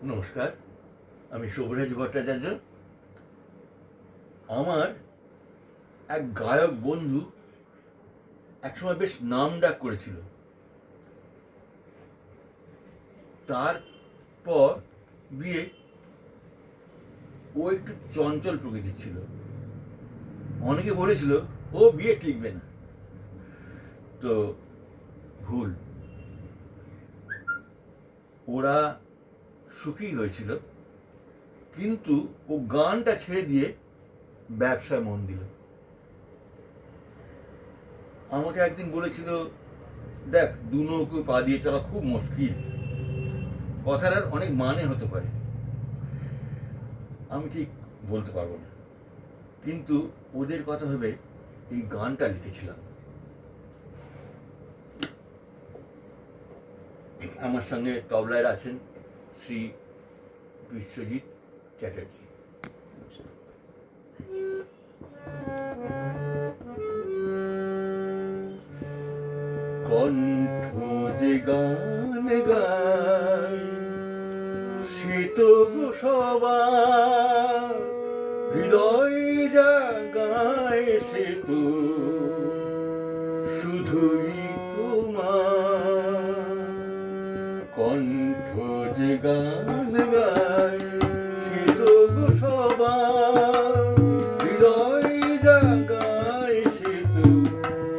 নমস্কার, আমি শুভরাজ ভট্টাচার্য। আমার এক গায়ক বন্ধু একসময় বেশ নাম ডাক করেছিল। তারপর বিয়ে ও একটু চঞ্চল প্রকৃতির ছিল। অনেকে বলেছিল ও বিয়ে টিকবে না, তো ভুল। ওরা সুখী হয়েছিল, কিন্তু ও গানটা ছেড়ে দিয়ে ব্যবসায় মন দিল। আমাকে একদিন বলেছিল, দেখ, দু নৌকো পা দিয়ে চলা খুব মুশকিল, কথাটার অনেক মানে হতে পারে। আমি ঠিক বলতে পারবো না, কিন্তু ওদের কথা ভেবে এই গানটা লিখেছিলাম। আমার সঙ্গে তবলায় আছেন শ্রী বিশ্বজিৎ চ্যাটার্জি। কণ্ঠ যে গান গায় সে তো সবার, হৃদয় জাগায় সে তো শুধুই তোমার। কণ্ঠ যে গান গায় সে তো সবার, হৃদয় জাগায় সে তো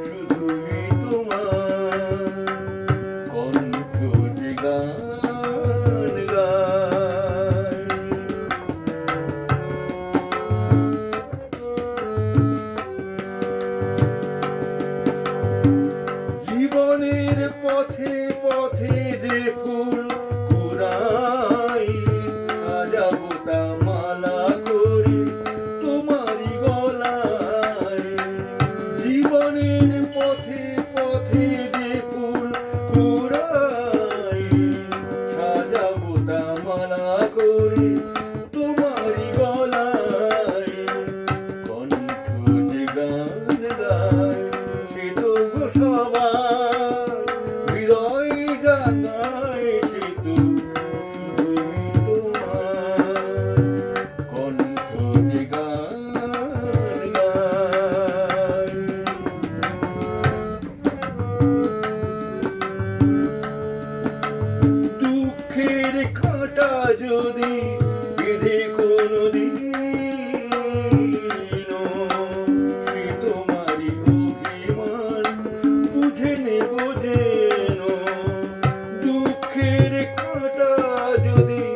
শুধুই তোমার। কণ্ঠ যে গান গায়। জীবনের পথে পথে যে ফুল কুড়াই, সাজাবো তা মালা করে তোমারই গলায়। জীবনের পথে পথে যে ফুল কুড়াই, সাজাবো তা মালা করে তোমারই গলায়। কণ্ঠ যে গান গায় সে তো সবার, হৃদয় জাগায় সে তো শুধুই তোমার। কণ্ঠ যে গান গায়। দুঃখের কাঁটা যদি বেঁধে কোনো দিন, সে তোমারই অভিমান বুঝে নেব যেন। দুঃখের কাঁটা যদি